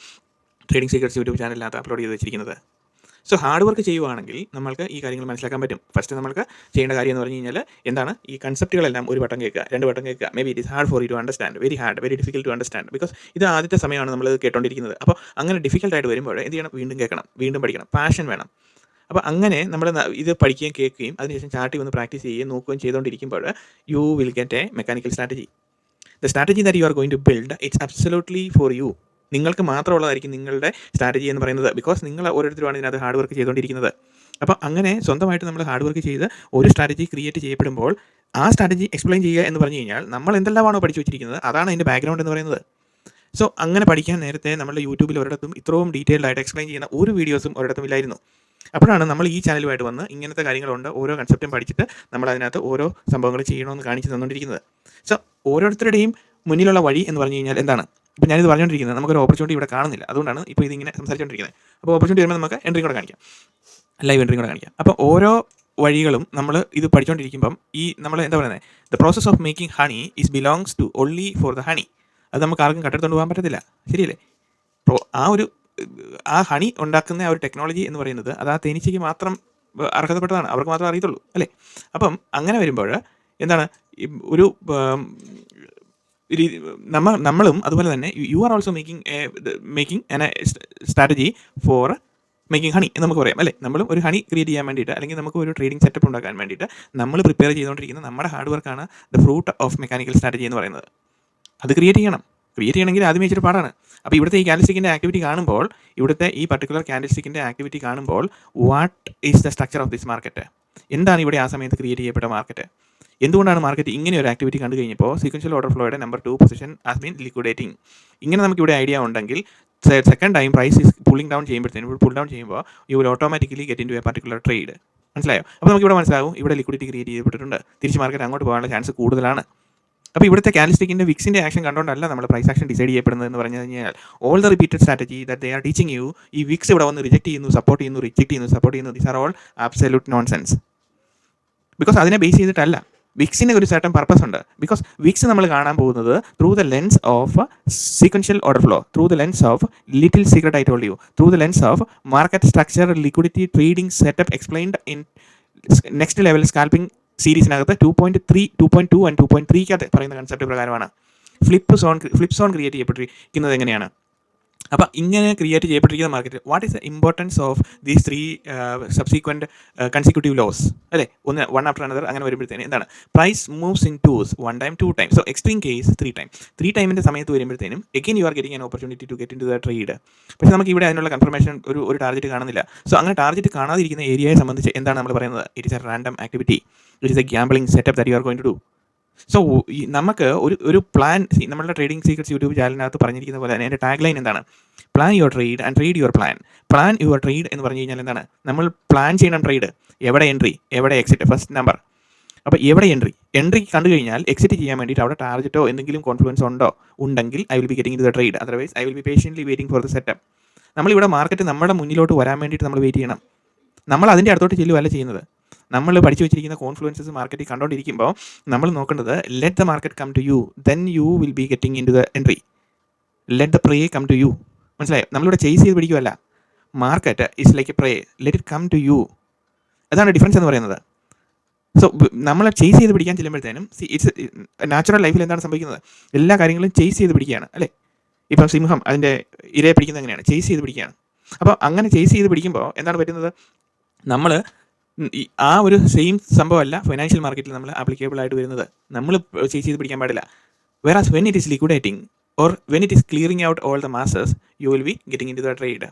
ട്രേഡിംഗ് സീക്രട്സ് യൂട്യൂബ് ചാനലിനകത്ത് അപ്ലോഡ് ചെയ്ത് വെച്ചിരിക്കുന്നത്. സോ ഹാർഡ് വർക്ക് ചെയ്യുവാണെങ്കിൽ നമ്മൾക്ക് ഈ കാര്യങ്ങൾ മനസ്സിലാക്കാൻ പറ്റും. ഫസ്റ്റ് നമുക്ക് ചെയ്യേണ്ട കാര്യം എന്ന് പറഞ്ഞു കഴിഞ്ഞാൽ എന്താണ്, ഈ കൺസെപ്റ്റുകളെല്ലാം ഒരു വട്ടം കേൾക്കുക, 2 വട്ടം കേൾക്കുക. Maybe it is hard for you to understand, very difficult to understand, because ഇത് ആദ്യത്തെ സമയമാണ് നമ്മൾ കേട്ടോണ്ടിരിക്കുന്നത്. അപ്പോൾ അങ്ങനെ ഡിഫിക്കൽട്ടായിട്ട് വരുമ്പോൾ എന്ത് ചെയ്യണം, വീണ്ടും കേൾക്കണം, വീണ്ടും പഠിക്കണം, പാഷൻ വേണം. അപ്പോൾ അങ്ങനെ നമ്മൾ ഇത് പഠിക്കുകയും കേൾക്കുകയും അതിനുശേഷം ചാർട്ടിൽ വന്ന് പ്രാക്ടീസ് ചെയ്യുകയും നോക്കുകയും ചെയ്തുകൊണ്ടിരിക്കുമ്പോൾ you will get a mechanical strategy. The strategy that you are going to build it's absolutely for you. നിങ്ങൾക്ക് മാത്രമുള്ളതായിരിക്കും നിങ്ങളുടെ സ്ട്രാറ്റജി എന്ന് പറയുന്നത്, ബിക്കോസ് നിങ്ങൾ ഓരോരുത്തരുമാണ് ഇതിനകത്ത് ഹാർഡ് വർക്ക് ചെയ്തുകൊണ്ടിരിക്കുന്നത്. അപ്പോൾ അങ്ങനെ സ്വന്തമായിട്ട് നമ്മൾ ഹാർഡ് വർക്ക് ചെയ്ത് ഒരു സ്ട്രാറ്റജി ക്രിയേറ്റ് ചെയ്യപ്പെടുമ്പോൾ ആ സ്ട്രാറ്റജി എക്സ്പ്ലെയിൻ ചെയ്യുക എന്ന് പറഞ്ഞു കഴിഞ്ഞാൽ നമ്മൾ എന്തെല്ലാമാണോ പഠിച്ചു വെച്ചിരിക്കുന്നത് അതാണ് അതിൻ്റെ ബാക്ക്ഗ്രൗണ്ട് എന്ന് പറയുന്നത്. സോ അങ്ങനെ പഠിക്കാൻ നേരത്തെ നമ്മുടെ യൂട്യൂബിൽ ഒരിടത്തും ഇത്രയും ഡീറ്റെയിൽഡ് ആയിട്ട് എക്സ്പ്ലെയിൻ ചെയ്യുന്ന ഒരു വീഡിയോസും ഒരിടത്തും ഇല്ലായിരുന്നു. അപ്പോഴാണ് നമ്മൾ ഈ ചാനലുമായിട്ട് വന്ന് ഇങ്ങനത്തെ കാര്യങ്ങളുണ്ട്, ഓരോ കൺസെപ്റ്റും പഠിച്ചിട്ട് നമ്മൾ അതിനകത്ത് ഓരോ സംഭവങ്ങൾ ചെയ്യണമെന്ന് കാണിച്ച് തന്നുകൊണ്ടിരിക്കുന്നത്. സോ ഓരോരുത്തരുടെയും മുന്നിലുള്ള വഴി എന്ന് പറഞ്ഞു കഴിഞ്ഞാൽ എന്താണ്, ഇപ്പോൾ ഞാനിത് പറഞ്ഞുകൊണ്ടിരിക്കുന്നത് നമുക്കൊരു ഓപ്പർച്യൂണിറ്റി ഇവിടെ കാണുന്നില്ല, അതുകൊണ്ടാണ് ഇപ്പോൾ ഇതിങ്ങനെ സംസാരിച്ചുകൊണ്ടിരിക്കുന്നത്. അപ്പോൾ ഓപ്പർച്യൂണിറ്റി വരുമ്പോൾ നമുക്ക് എൻട്രി കൂടെ കാണിക്കാം, ലൈവ് എൻട്രി കൂടെ കാണിക്കാം. അപ്പോൾ ഓരോ വഴികളും നമ്മൾ ഇത് പഠിച്ചുകൊണ്ടിരിക്കുമ്പം ഈ നമ്മൾ എന്താ പറയുന്നത്, the process of making honey is belongs to only for the honey. അത് നമുക്ക് ആർക്കും കട്ടെടുത്തുകൊണ്ട് പോകാൻ പറ്റത്തില്ല, ശരിയല്ലേ. അപ്പോൾ ആ ഹണി ഉണ്ടാക്കുന്ന ആ ഒരു ടെക്നോളജി എന്ന് പറയുന്നത് അത് ആ തേനീച്ചയ്ക്ക് മാത്രം അർഹതപ്പെട്ടതാണ്, അവർക്ക് മാത്രമേ അറിയത്തുള്ളൂ അല്ലേ. അപ്പം അങ്ങനെ വരുമ്പോൾ എന്താണ്, ഒരു നമ്മളും അതുപോലെ തന്നെ you are also making strategy for making honey എന്ന് നമുക്ക് പറയാം അല്ലേ. നമ്മളും ഒരു ഹണി ക്രിയേറ്റ് ചെയ്യാൻ വേണ്ടിയിട്ട് അല്ലെങ്കിൽ നമുക്ക് ഒരു ട്രേഡിംഗ് സെറ്റപ്പ് ഉണ്ടാക്കാൻ വേണ്ടിയിട്ട് നമ്മൾ പ്രിപ്പയർ ചെയ്തുകൊണ്ടിരിക്കുന്ന നമ്മുടെ ഹാർഡ് വർക്കാണ് the fruit of mechanical strategy എന്ന് പറയുന്നത്. അത് ക്രിയേറ്റ് ചെയ്യണമെങ്കിൽ ആദ്യമേ ഇച്ചിരി പാടാണ്. അപ്പോൾ ഇവിടുത്തെ ഈ ക്യാൻഡിൽസ്റ്റിക്കിൻ്റെ ആക്ടിവിറ്റി കാണുമ്പോൾ, ഇവിടുത്തെ ഈ പർട്ടിക്കുലർ ക്യാൻഡിൽസ്റ്റിക്കിൻ്റെ ആക്ടിവിറ്റി കാണുമ്പോൾ what is the structure of this market, എന്താണ് ഇവിടെ ആ സമയത്ത് ക്രിയേറ്റ് ചെയ്യപ്പെട്ട മാർക്കറ്റ്, എന്തുകൊണ്ടാണ് മാർക്കറ്റ് ഇങ്ങനെ ഒരു ആക്ടിവിറ്റി കണ്ടു കഴിഞ്ഞപ്പോൾ സീക്വൻഷ്യൽ ഓർഡർ ഫ്ലോയുടെ number 2 position has been liquidating. ഇങ്ങനെ നമുക്കിവിടെ ഐഡിയ ഉണ്ടെങ്കിൽ second time price is pulling down ചെയ്യുമ്പോഴത്തേനും പുൾ ഡൗൺ ചെയ്യുമ്പോൾ you will automatically get into a particular trade. മനസ്സിലായോ. അപ്പോൾ നമുക്കിവിടെ മനസ്സിലാവും ഇവിടെ ലിക്വിഡിറ്റി ക്രിയേറ്റ് ചെയ്യപ്പെട്ടിട്ടുണ്ട്, തിരിച്ച് മാർക്കറ്റ് അങ്ങോട്ട് പോകാനുള്ള ചാൻസ് കൂടുതലാണ്. അപ്പോൾ ഇവിടുത്തെ ക്യാൻഡിൽസ്റ്റിക്കിൻ്റെ വിക്സിൻ്റെ ആക്ഷൻ കണ്ടുകൊണ്ടല്ല നമ്മൾ പ്രൈസ് ആക്ഷൻ ഡിസൈഡ് ചെയ്യപ്പെടുന്നത് എന്ന് പറഞ്ഞു കഴിഞ്ഞാൽ all the repeated strategy that they are teaching you, ഈ വിക്സ് ഇവിടെ വന്ന് റിജക്ട് ചെയ്യുന്നു, സപ്പോർട്ട് ചെയ്യുന്നു, റിജക്ട് ചെയ്യുന്നു, സപ്പോർട്ട് ചെയ്യുന്നു, these are all absolute nonsense. Because അതിനെ ബേസ് ചെയ്തിട്ടല്ല, വിക്സിന് ഒരു സർട്ടൻ പർപ്പസ് ഉണ്ട്. ബിക്കോസ് വിക്സ് നമ്മൾ കാണാൻ പോകുന്നത് through the lens of sequential order flow, through the lens of little secret I told you, through the lens of market structure, liquidity, trading setup explained in next level scalping സീരീസിനകത്ത് 2.3, 2.2 and 2.3 പറയുന്ന concept പ്രകാരമാണ്. Flip zone create ചെയ്യപ്പെട്ടിരിക്കുന്നത് എങ്ങനെയാണ്. അപ്പോൾ ഇങ്ങനെ create ചെയ്യപ്പെട്ടിരിക്കുന്ന market, what is the importance of these 3 subsequent consecutive loss അല്ലേ, one after another. അങ്ങനെ വരുമ്പോഴത്തേന് എന്താണ്, price moves in twos, 1 time 2 times, so extreme case 3 time. 3 ടൈമിൻ്റെ സമയത്ത് വരുമ്പോഴത്തേനും again you are getting an opportunity to get in to the trade. പക്ഷേ നമുക്ക് ഇവിടെ അതിനുള്ള കൺഫർമേഷൻ ഒരു ടാർഗറ്റ് കാണുന്നില്ല. സോ അങ്ങനെ ടാർഗറ്റ് കാണാതിരിക്കുന്ന ഏരിയയെ സംബന്ധിച്ച് എന്താണ് നമ്മൾ പറയുന്നത്, it is a random activity, it is a gambling setup that you are going to do. So നമുക്ക് ഒരു പ്ലാൻ, നമ്മളുടെ ട്രേഡിംഗ് സീക്രട്സ് യൂട്യൂബ് ചാനലിനകത്ത് പറഞ്ഞിരിക്കുന്ന പോലെ തന്നെ എൻ്റെ ടാഗ് ലൈൻ എന്താണ്, plan your trade and trade your plan. Plan your trade എന്ന് പറഞ്ഞു കഴിഞ്ഞാൽ എന്താണ്, നമ്മൾ പ്ലാൻ ചെയ്യണം ട്രേഡ്, എവിടെ എൻട്രി, എവിടെ എക്സിറ്റ്, ഫസ്റ്റ് നമ്പർ. അപ്പോൾ എവിടെ എൻട്രി കണ്ടു കഴിഞ്ഞാൽ എക്സിറ്റ് ചെയ്യാൻ വേണ്ടിയിട്ട് അവിടെ ടാർഗറ്റോ എന്തെങ്കിലും കോൺഫ്ലുവൻസ് ഉണ്ടെങ്കിൽ I will be getting to the trade, otherwise I will be patiently waiting for the setup. നമ്മളിവിടെ മാർക്കറ്റ് നമ്മുടെ മുന്നിലോട്ട് വരാൻ വേണ്ടിയിട്ട് നമ്മൾ വെയിറ്റ് ചെയ്യണം. നമ്മൾ അതിൻ്റെ അടുത്തോട്ട് ചെല്ലുകയല്ല ചെയ്യുന്നത്. നമ്മൾ പഠിച്ചു വെച്ചിരിക്കുന്ന കോൺഫ്ലുവൻസസ് മാർക്കറ്റിൽ കണ്ടുകൊണ്ടിരിക്കുമ്പോൾ നമ്മൾ നോക്കേണ്ടത് let the market come to you, then you will be getting in to the entry. Let the prey come to you. മനസ്സിലായോ, നമ്മളിവിടെ ചേസ് ചെയ്ത് പിടിക്കുമല്ല, market is like a prey, let it come to you. അതാണ് difference എന്ന് പറയുന്നത്. So നമ്മൾ chase ചെയ്ത് പിടിക്കാൻ ചെല്ലുമ്പോഴത്തേനും ഇറ്റ്സ് നാച്ചുറൽ ലൈഫിൽ എന്താണ് സംഭവിക്കുന്നത്, എല്ലാ കാര്യങ്ങളും ചേസ് ചെയ്ത് പിടിക്കുകയാണ് അല്ലേ. ഇപ്പം സിംഹം അതിൻ്റെ ഇരയെ പിടിക്കുന്നത് എങ്ങനെയാണ്, ചേസ് ചെയ്ത് പിടിക്കുകയാണ്. അപ്പോൾ അങ്ങനെ ചേസ് ചെയ്ത് പിടിക്കുമ്പോൾ എന്താണ് പറ്റുന്നത്, നമ്മൾ ആ ഒരു സെയിം സംഭവമല്ല ഫൈനാൻഷ്യൽ മാർക്കറ്റിൽ നമ്മൾ ആപ്ലിക്കബിൾ ആയിട്ട് വരുന്നത്. നമ്മൾ ചേസ് ചെയ്ത് പിടിക്കാൻ പാടില്ല. Whereas when it is liquidating or when it is clearing out all the masses you will be getting in to the trade.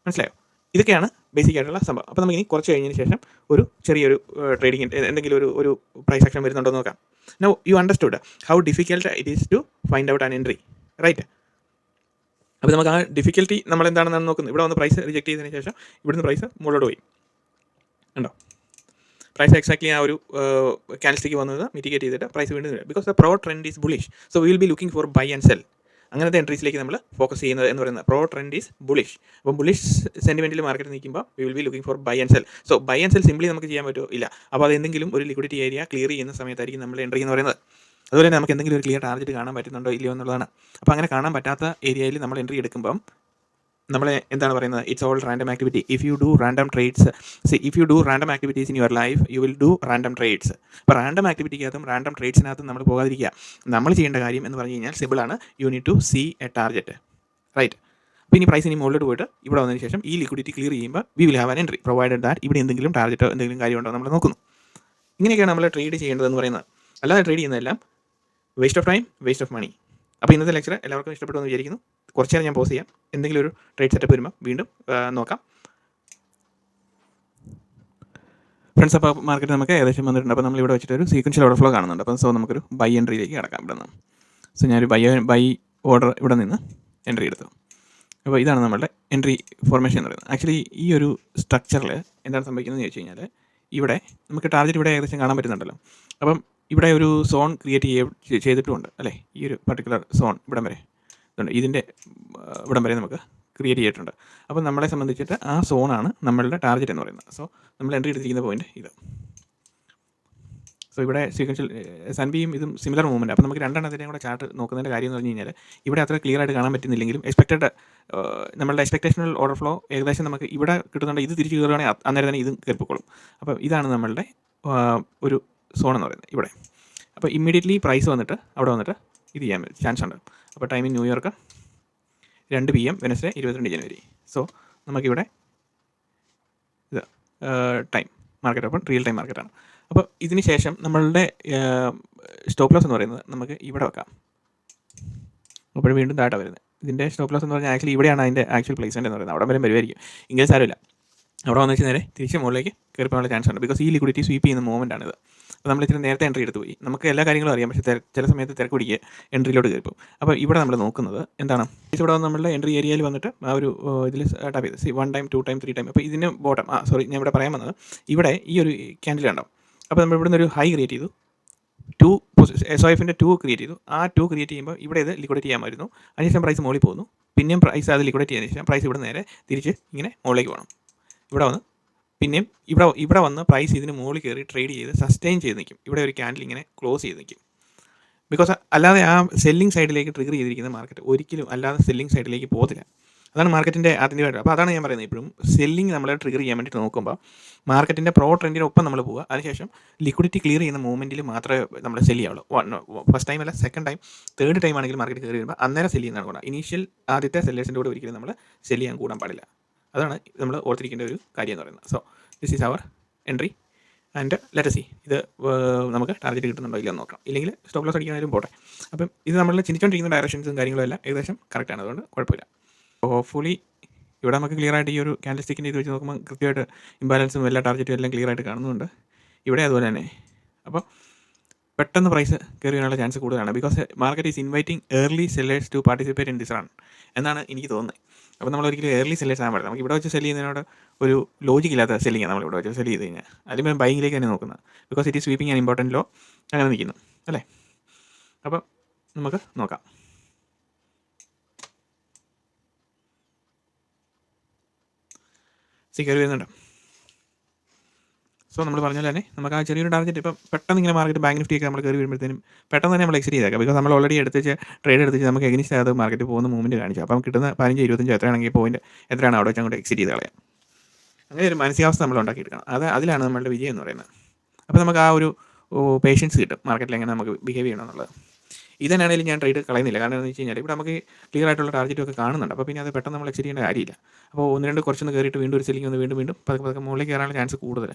മനസ്സിലായോ, ഇതൊക്കെയാണ് ബേസിക് ആയിട്ടുള്ള സംഭവം. അപ്പോൾ നമുക്കിനി കുറച്ച് കഴിഞ്ഞതിന് ശേഷം ഒരു ചെറിയൊരു ട്രേഡിംഗ് എന്തെങ്കിലും ഒരു പ്രൈസ് ആക്ഷൻ വരുന്നുണ്ടോ എന്ന് നോക്കാം. Now you understood how difficult it is to find out an entry, right. അപ്പോൾ നമുക്ക് ആ ഡിഫിക്കൽട്ടി നമ്മൾ എന്താണെന്നാണ് നോക്കുന്നത്. ഇവിടെ വന്ന് പ്രൈസ് റിജക്ട് ചെയ്തതിന് ശേഷം ഇവിടുന്ന് പ്രൈസ് മുകളിലോട്ട് പോയി. ഉണ്ടോ? പ്രൈസ് എക്സാക്ട്ലി ആ ഒരു ക്യാൻഡിൽസ്റ്റിക്ക് വന്നത് മിറ്റിഗേറ്റ് ചെയ്തിട്ട് പ്രൈസ് വീണ്ടും because the pro trend is bullish. So will be looking for buy and sell. അങ്ങനത്തെ എൻട്രീസിലേക്ക് നമ്മൾ ഫോക്കസ് ചെയ്യുന്നത് എന്ന് പറയുന്നത് പ്രോ ട്രെൻഡ് ഈസ് ബുളിഷ്. അപ്പോൾ ബുളിഷ് സെൻറ്റിമെൻറ്റിൽ മാർക്കറ്റ് നിൽക്കുമ്പോൾ we will be looking for buy and sell. So buy and sell simply നമുക്ക് ചെയ്യാൻ പറ്റുമോ? ഇല്ല. അപ്പോൾ അത് എന്തെങ്കിലും ഒരു ലിക്വിഡിറ്റി ഏരിയ ക്ലിയർ ചെയ്യുന്ന സമയത്തായിരിക്കും നമ്മൾ എൻട്രി എന്ന് പറയുന്നത്. അതുപോലെ തന്നെ നമുക്ക് എന്തെങ്കിലും ഒരു ക്ലിയർ ടാർഗറ്റ് കാണാൻ പറ്റുന്നുണ്ടോ ഇല്ലയോ എന്നുള്ളതാണ്. അപ്പോൾ അങ്ങനെ കാണാൻ പറ്റാത്ത ഏരിയയിൽ നമ്മൾ എൻട്രി എടുക്കുമ്പം നമ്മൾ എന്താണ് പറയുന്നത്? It's all random activity. If you do random trades, if you do random activities in your life you will do random trades. അപ്പോൾ റാൻഡം ആക്ടിവിറ്റിക്കകത്തും റാൻഡം ട്രേഡ്സിനകത്തും നമ്മൾ പോകാതിരിക്കുക. നമ്മൾ ചെയ്യേണ്ട കാര്യം എന്ന് പറഞ്ഞു കഴിഞ്ഞാൽ സിമ്പിളാണ്. You need to see a target, right? അപ്പോൾ ഇനി പ്രൈസ് ഇനി മുകളിലോട്ട് പോയിട്ട് ഇവിടെ വന്നതിന് ശേഷം ഈ ലിക്വിഡിറ്റി ക്ലിയർ ചെയ്യുമ്പോൾ we will have an entry provided that ഇവിടെ എന്തെങ്കിലും ടാർഗറ്റോ എന്തെങ്കിലും കാര്യമുണ്ടോ നമ്മൾ നോക്കുന്നു. ഇങ്ങനെയൊക്കെയാണ് നമ്മൾ ട്രേഡ് ചെയ്യേണ്ടതെന്ന് പറയുന്നത്. അല്ലാതെ ട്രേഡ് ചെയ്യുന്നതെല്ലാം waste of time, waste of money. അപ്പോൾ ഇന്നത്തെ ലെക്ചർ എല്ലാവർക്കും ഇഷ്ടപ്പെട്ടു എന്ന് വിചാരിക്കുന്നു. കുറച്ച് നേരം ഞാൻ പോസ് ചെയ്യാം. എന്തെങ്കിലും ഒരു ട്രേഡ് സെറ്റപ്പ് വരുമ്പോൾ വീണ്ടും നോക്കാം. ഫ്രണ്ട്സ്, അപ്പോൾ മാർക്കറ്റ് നമുക്ക് ഏകദേശം വന്നിട്ടുണ്ട്. അപ്പോൾ നമ്മൾ ഇവിടെ വെച്ചിട്ട് ഒരു സീക്വൻഷ്യൽ ഓർഡർ ഫ്ലോ കാണുന്നുണ്ട്. അപ്പം സോ നമുക്കൊരു ബൈ എൻട്രിയിലേക്ക് കിടക്കാം ഇവിടെ നിന്ന്. സോ ഞാനൊരു ബൈ ഓർഡർ ഇവിടെ നിന്ന് എൻട്രി എടുത്തു. അപ്പോൾ ഇതാണ് നമ്മളുടെ എൻട്രി ഫോർമേഷൻ എന്ന് പറയുന്നത്. ആക്ച്വലി ഈ ഒരു സ്ട്രക്ചറിൽ എന്താണ് സംഭവിക്കുന്നതെന്ന് ചോദിച്ചു കഴിഞ്ഞാൽ ഇവിടെ നമുക്ക് ടാർഗറ്റ് ഇവിടെ ഏകദേശം കാണാൻ പറ്റുന്നുണ്ടല്ലോ. അപ്പം ഇവിടെ ഒരു സോൺ ക്രിയേറ്റ് ചെയ്തിട്ടുമുണ്ട് അല്ലേ? ഈ ഒരു പർട്ടിക്കുലർ സോൺ ഇവിടം വരെ ഇതുണ്ട്. ഇതിൻ്റെ ഇവിടം വരെ നമുക്ക് ക്രിയേറ്റ് ചെയ്തിട്ടുണ്ട്. അപ്പോൾ നമ്മളെ സംബന്ധിച്ചിട്ട് ആ സോണാണ് നമ്മളുടെ ടാർഗറ്റ് എന്ന് പറയുന്നത്. സോ നമ്മൾ എൻട്രി എടുത്തിരിക്കുന്ന പോയിന്റ് ഇത്. സോ ഇവിടെ സീക്വൻഷ്യൽ സൺബിയും ഇതും സിമിലർ മൂവ്മെൻറ്റ്. അപ്പോൾ നമുക്ക് രണ്ടെണ്ണത്തിൻ്റെയും കൂടെ ചാർട്ട് നോക്കുന്നതിൻ്റെ കാര്യം എന്ന് പറഞ്ഞു കഴിഞ്ഞാൽ ഇവിടെ അത്ര ക്ലിയർ ആയിട്ട് കാണാൻ പറ്റുന്നില്ലെങ്കിലും നമ്മളുടെ എക്സ്പെക്ടേഷണൽ ഓർഡർ ഫ്ലോ ഏകദേശം നമുക്ക് ഇവിടെ കിട്ടുന്നുണ്ട്. ഇത് തിരിച്ച് കയറുകയാണെങ്കിൽ അന്നേരം തന്നെ ഇതും കയറിപ്പോളും. അപ്പോൾ ഇതാണ് നമ്മളുടെ ഒരു സോൺ എന്ന് പറയുന്നത് ഇവിടെ. അപ്പോൾ ഇമ്മീഡിയറ്റ്ലി പ്രൈസ് വന്നിട്ട് അവിടെ വന്നിട്ട് ഇത് ചെയ്യാൻ ചാൻസ് ഉണ്ട്. അപ്പോൾ ടൈം ഇൻ ന്യൂയോർക്ക് 2 PM വെനസ്ഡേ 22 ജനുവരി. സോ നമുക്കിവിടെ ഇത് time market open real time മാർക്കറ്റാണ്. അപ്പോൾ ഇതിന് ശേഷം നമ്മളുടെ സ്റ്റോപ്പ് ലോസ് എന്ന് പറയുന്നത് നമുക്ക് ഇവിടെ വെക്കാം. അപ്പോൾ വീണ്ടും താഴെ വരുന്നത് ഇതിൻ്റെ സ്റ്റോപ്പ് ലോസ് എന്ന് പറഞ്ഞാൽ ആക്ച്വലി ഇവിടെയാണ് അതിൻ്റെ ആക്ച്വൽ പ്ലേസ്മെൻറ്റ് എന്ന് പറയുന്നത്. അവിടെ വരെ വരുമായിരിക്കും. ഇങ്ങനെ സാരമില്ല. അവിടെ വന്നു വെച്ചാൽ നേരെ തിരിച്ച് മുകളിലേക്ക് കയറിപ്പോകാനുള്ള ചാൻസ് ഉണ്ട്. ബിക്കോസ് ഈ ലിക്വിഡിറ്റി സ്വീപ്പ് ചെയ്യുന്ന മൂവ്മെൻറ്റാണിത്. അപ്പോൾ നമ്മൾ ഇത്തിരി നേരത്തെ എൻട്രി എടുത്ത് പോയി. നമുക്ക് എല്ലാ കാര്യങ്ങളും അറിയാം, പക്ഷേ ചില സമയത്ത് തിരക്ക് പിടിക്കുക എൻട്രിയിലോട്ട് കയറിപ്പോകും. അപ്പോൾ ഇവിടെ നമ്മൾ നോക്കുന്നത് എന്താണ്? ഇവിടെ വന്ന് നമ്മളുടെ എൻട്രി ഏരിയയിൽ വന്നിട്ട് ആ ഒരു ഇതിൽ ടാപ്പ് ചെയ്ത് 1 ടൈം 2 ടൈം 3 ടൈം. അപ്പോൾ ഇതിന് ബോട്ടം ഞാൻ ഇവിടെ പറയാൻ വന്നത് ഇവിടെ ഈ ഒരു ക്യാൻഡിൽ ഉണ്ടാവും. അപ്പോൾ നമ്മൾ ഇവിടുന്ന് ഒരു ഹൈ ക്രിയേറ്റ് ചെയ്തു, 2 SOFൻ്റെ 2 ക്രിയേറ്റ് ചെയ്തു. ആ 2 ക്രിയേറ്റ് ചെയ്യുമ്പോൾ ഇവിടെ ഇത് ലിക്വിഡേറ്റ് ചെയ്യാമായിരുന്നു. അതിനുശേഷം പ്രൈസ് മുകളിൽ പോകുന്നു. പിന്നെയും പ്രൈസ് അത് ലിക്വിഡേറ്റ് ചെയ്തതിന് ശേഷം പ്രൈസ് ഇവിടെ നേരെ തിരിച്ച് ഇങ്ങനെ മുകളിലേക്ക് പോകണം. ഇവിടെ വന്ന് പിന്നെയും ഇവിടെ വന്ന് പ്രൈസ് ഇതിന് മുകളിൽ കയറി ട്രേഡ് ചെയ്ത് സസ്റ്റെയിൻ ചെയ്ത് നിൽക്കും. ഇവിടെ ഒരു ക്യാൻഡിൽ ഇങ്ങനെ ക്ലോസ് ചെയ്ത് നിൽക്കും. ബിക്കോസ് അല്ലാതെ ആ സെല്ലിംഗ് സൈഡിലേക്ക് ട്രിഗർ ചെയ്തിരിക്കുന്ന മാർക്കറ്റ് ഒരിക്കലും അല്ലാതെ സെല്ലിംഗ് സൈഡിലേക്ക് പോകത്തില്ല. അതാണ് മാർക്കറ്റിൻ്റെ ആത്യന്തികമായിട്ട്. അപ്പോൾ അതാണ് ഞാൻ പറയുന്നത്. ഇപ്പോഴും സെല്ലിംഗ് നമ്മളെ ട്രിഗർ ചെയ്യാൻ വേണ്ടിയിട്ട് നോക്കുമ്പോൾ മാർക്കറ്റിൻ്റെ പ്രോ ട്രെൻഡിനൊപ്പം നമ്മൾ പോവുക. അതിനുശേഷം ലിക്വിഡിറ്റി ക്ലിയർ ചെയ്യുന്ന മൂവ്മെൻറ്റിൽ മാത്രമേ നമ്മൾ സെല്ല് ചെയ്യാവുള്ളൂ. ഫസ്റ്റ് ടൈം അല്ല, സെക്കൻഡ് ടൈം, തേർഡ് ടൈം ആണെങ്കിൽ മാർക്കറ്റ് കയറി വരുമ്പോൾ അന്നേരം സെല്ല് ചെയ്യുന്നതാണ് കൂടാ. ഇനീഷ്യൽ ആദ്യത്തെ സെല്ലേഴ്സിൻ്റെ കൂടെ ഒരിക്കലും നമ്മൾ സെല്ല് ചെയ്യാൻ കൂടാൻ പാടില്ല. അതാണ് നമ്മൾ ഓർത്തിരിക്കേണ്ട ഒരു കാര്യം എന്ന് പറയുന്നത്. So this is our entry and let see ഇത് നമുക്ക് ടാർഗറ്റ് കിട്ടുന്നുണ്ടോ ഇല്ലയോ നോക്കണം. ഇല്ലെങ്കിൽ സ്റ്റോപ്പ് ലോസ് അടിക്കാനും പോട്ടെ. അപ്പം ഇത് നമ്മൾ ചിന്തിച്ചുകൊണ്ടിരിക്കുന്ന ഡയറക്ഷൻസും കാര്യങ്ങളും എല്ലാം ഏകദേശം കറക്റ്റാണ്. അതുകൊണ്ട് കുഴപ്പമില്ല. ഹോപ്പ്ഫുള്ളി ഇവിടെ നമുക്ക് ക്ലിയർ ആയിട്ട് ഈ ഒരു ക്യാൻഡിൽ സ്റ്റിക്കിൻ്റെ ഇത് വെച്ച് നോക്കുമ്പോൾ കൃത്യമായിട്ട് ഇംബാലൻസും എല്ലാ ടാർഗറ്റും എല്ലാം ക്ലിയർ ആയിട്ട് കാണുന്നുണ്ട്. ഇവിടെ അതുപോലെ തന്നെ. അപ്പോൾ പെട്ടെന്ന് പ്രൈസ് കയറി വരാനുള്ള ചാൻസ് കൂടുതലാണ്. Because market is inviting early sellers to participate in this run എന്നാണ് എനിക്ക് തോന്നുന്നത്. അപ്പോൾ നമ്മൾ ഒരിക്കലും ഏർലി സെല്ലേഴ്സ് ആകാൻ പാടില്ല. നമുക്ക് ഇവിടെ വെച്ച് സെല് ചെയ്യുന്നതിനോട് ഒരു ലോജിക് ഇല്ലാത്ത സെല്ലിങ് നമ്മൾ ഇവിടെ വെച്ച് സെല് ചെയ്ത് കഴിഞ്ഞാൽ അതിന് ബൈങ്ങിലേക്ക് തന്നെ നോക്കുന്നത്. Because it is sweeping an important low അങ്ങനെ നിൽക്കുന്നു അല്ലേ. അപ്പം നമുക്ക് നോക്കാം. കയറി വരുന്നുണ്ട്. സോ നമ്മൾ പറഞ്ഞ പോലെ തന്നെ നമുക്ക് ആ ചെറിയൊരു ടാർഗറ്റ് ഇപ്പം പെട്ടെന്ന് ഇങ്ങനെ മാർക്കറ്റ് ബാങ്ക് നിഫ്റ്റിയൊക്കെ നമ്മൾ കയറി വരുമ്പോഴത്തേനും പെട്ടെന്ന് തന്നെ നമ്മൾ എക്സിറ്റ് ചെയ്തേക്കാം. ബിക്കോസ് നമ്മൾ ഓൾറെഡി ട്രേഡ് എടുത്തിച്ച് നമുക്ക് എഗനിസ്റ്റ് ആകാതെ മാർക്കറ്റ് പോകുന്ന മൂവ്മെൻറ്റ് കാണിച്ചു. അപ്പം കിട്ടുന്ന 15-25 എത്രയാണെങ്കിൽ പോയിന്റ് എത്രയാണ് അവിടെ വെച്ച് അങ്ങോട്ട് എക്സിറ്റ് ചെയ്ത് കളയാം. അങ്ങനെ ഒരു മാനസികാവസ്ഥ നമ്മൾ ഉണ്ടാക്കിയെടുക്കണം. അതിലാണ് നമ്മളുടെ വിജയം എന്ന് പറയുന്നത്. അപ്പോൾ നമുക്ക് ആ ഒരു പേഷ്യൻസ് കിട്ടും മാർക്കറ്റിൽ എങ്ങനെ നമുക്ക് ബിഹേവ് ചെയ്യണം എന്നുള്ളത്. ഇതന്നെയാണെങ്കിലും ഞാൻ ട്രേഡ് കളയുന്നില്ല. കാരണം എന്ന് വെച്ച് കഴിഞ്ഞാൽ ഇവിടെ നമുക്ക് ക്ലിയർ ആയിട്ടുള്ള ടാർഗറ്റൊക്കെ കാണുന്നുണ്ട്. അപ്പോൾ പിന്നെ അത് പെട്ടെന്ന് നമ്മൾ എക്സിറ്റ് ചെയ്യേണ്ട കാര്യമില്ല. അപ്പോൾ 1-2 കുറച്ചൊന്ന് കയറിയിട്ട് വീണ്ടും ഒരു സെല്ലിംഗ് വന്ന് വീണ്ടും പതുക്കെ മുകളിലേക്ക് കയറാനുള്ള ചാൻസ് കൂടുതൽ.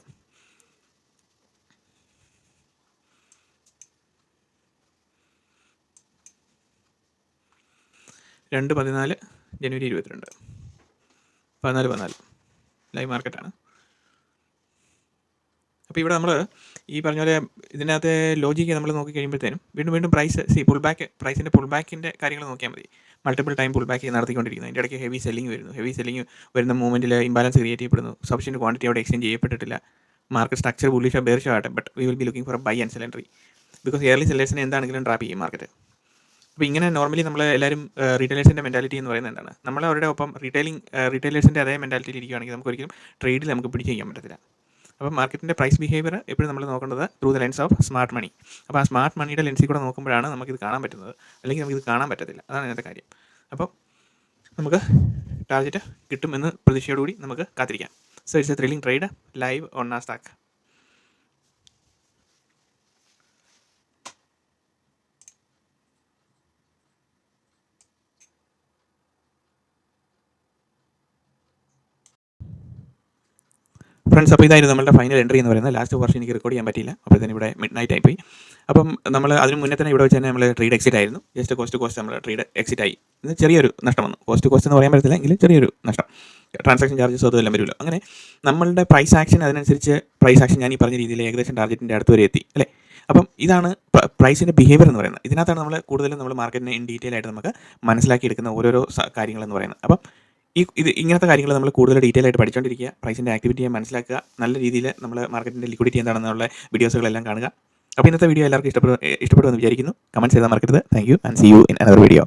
ജനുവരി 22 14 ലൈവ് മാർക്കറ്റാണ്. അപ്പോൾ ഇവിടെ നമ്മൾ ഈ പറഞ്ഞ പോലെ ഇതിനകത്തെ ലോജിക്ക് നമ്മൾ നോക്കി കഴിയുമ്പോഴത്തേനും വീണ്ടും പ്രൈസ് പ്രൈസിൻ്റെ പുൾ ബാക്കിൻ്റെ കാര്യങ്ങൾ നോക്കിയാൽ മതി. മൾട്ടിപ്പിൾ ടൈം പുൾ ബാക്ക് നടത്തിക്കൊണ്ടിരിക്കുന്നത്. അതിൻ്റെ ഇടയ്ക്ക് ഹെവി സെല്ലിംഗ് വരുന്നു. ഹെവി സെല്ലിംഗ് വരുന്ന മൂവ്മെൻറ്റിൽ ഇംബാലൻസ് ക്രിയേറ്റ് ചെയ്യപ്പെടുന്നു. സഫിഷ്യൻറ്റ് ക്വാണ്ടിറ്റി അവിടെ എക്സ്ചേഞ്ച് ചെയ്യപ്പെട്ടിട്ടില്ല. മാർക്കറ്റ് സ്ട്രക്ചർ ബുള്ളിഷോ ബെയറിഷോ ആകട്ടെ, but we will be looking for buy and sell entry. Because early സെല്ലേഴ്സിനെ എന്താണെങ്കിലും ട്രാപ്പ് ചെയ്യും മാർക്കറ്റ്. അപ്പോൾ ഇങ്ങനെ നോർമലി നമ്മൾ എല്ലാവരും റീറ്റെയിലേഴ്സിൻ്റെ മെൻറ്റാലിറ്റി എന്ന് പറയുന്നത് എന്താണ്, നമ്മൾ അവരുടെ ഒപ്പം റീറ്റെയിലേഴ്സിൻ്റെ അതേ മെൻറ്റാലിറ്റിയിൽ ഇരിക്കുകയാണെങ്കിൽ നമുക്ക് ഒരിക്കലും ട്രേഡിൽ നമുക്ക് പിടിച്ച് ചെയ്യാൻ പറ്റത്തില്ല. അപ്പോൾ മാർക്കറ്റിൻ്റെ പ്രൈസ് ബിഹേവിയർ എപ്പോഴും നമ്മൾ നോക്കേണ്ടത് through the lens of smart money. അപ്പോൾ ആ സ്മാർട്ട് മണിയുടെ ലെൻസിൽ കൂടെ നോക്കുമ്പോഴാണ് നമുക്കിത് കാണാൻ പറ്റുന്നത്, അല്ലെങ്കിൽ നമുക്കിത് കാണാൻ പറ്റത്തില്ല. അതാണ് ഇതിൻ്റെ കാര്യം. അപ്പോൾ നമുക്ക് ടാർഗറ്റ് കിട്ടുമെന്ന് പ്രതീക്ഷയോടുകൂടി നമുക്ക് കാത്തിരിക്കാം. So it's A thrilling trade live on Nasdaq. Friends, അപ്പോൾ ഇതായിരുന്നു നമ്മുടെ ഫൈനൽ എൻട്രി എന്ന് പറയുന്നത്. ലാസ്റ്റ് വർഷം എനിക്ക് റെക്കോർഡ് ചെയ്യാൻ പറ്റിയില്ല, അപ്പോൾ തന്നെ ഇവിടെ മിഡ് നൈറ്റ് ആയിപ്പോയി. അപ്പം നമ്മൾ അതിന് മുന്നേ തന്നെ ഇവിടെ വെച്ച് തന്നെ നമ്മൾ ട്രേഡ് എക്സിറ്റ് ആയിരുന്നു. ജസ്റ്റ് കോസ്റ്റ് നമ്മൾ ട്രേഡ് എക്സിറ്റ് ആയി. ഇന്ന് ചെറിയൊരു നഷ്ടം വന്നു. കോസ്റ്റ് എന്ന് പറയാൻ പറ്റത്തില്ല, എങ്കിലും ചെറിയൊരു നഷ്ടം. ട്രാൻസാക്ഷൻ ചാർജസ് അതും എല്ലാം വരുമല്ലോ. അങ്ങനെ നമ്മളുടെ പ്രൈസ് ആക്ഷൻ അതിനനുസരിച്ച് പ്രൈസ് ആക്ഷൻ ഞാൻ ഈ പറഞ്ഞ രീതിയിൽ ഏകദേശം ടാർഗറ്റിൻ്റെ അടുത്ത് വരെ എത്തി അല്ലേ. അപ്പം ഇതാണ് പ്രൈസിൻ്റെ ബിഹേവിയർ എന്ന് പറയുന്നത്. ഇതിനകത്താണ് നമ്മൾ കൂടുതലും നമ്മൾ മാർക്കറ്റിനെ ഇൻ ഡീറ്റെയിൽ ആയിട്ട് നമുക്ക് മനസ്സിലാക്കിയെടുക്കുന്ന ഓരോരോ കാര്യങ്ങളെന്ന് പറയുന്നത്. അപ്പം ഇങ്ങനത്തെ കാര്യങ്ങൾ നമ്മൾ കൂടുതൽ ഡീറ്റെയിൽ ആയിട്ട് പഠിച്ചുകൊണ്ടിരിക്കുക, പ്രൈസിൻ്റെ ആക്ടിവിറ്റിയെ മനസ്സിലാക്കുക, നല്ല രീതിയിൽ നമ്മൾ മാർക്കറ്റിൻ്റെ ലിക്വിഡിറ്റി എന്താണെന്നുള്ള വീഡിയോസുകളെല്ലാം കാണുക. അപ്പോൾ ഇന്നത്തെ വീഡിയോ എല്ലാവർക്കും ഇഷ്ടപ്പെടുമെന്ന് വിചാരിക്കുന്നു. കമൻറ്റ്സ് ചെയ്താൽ മറക്കരുത്. Thank you and see you in another video.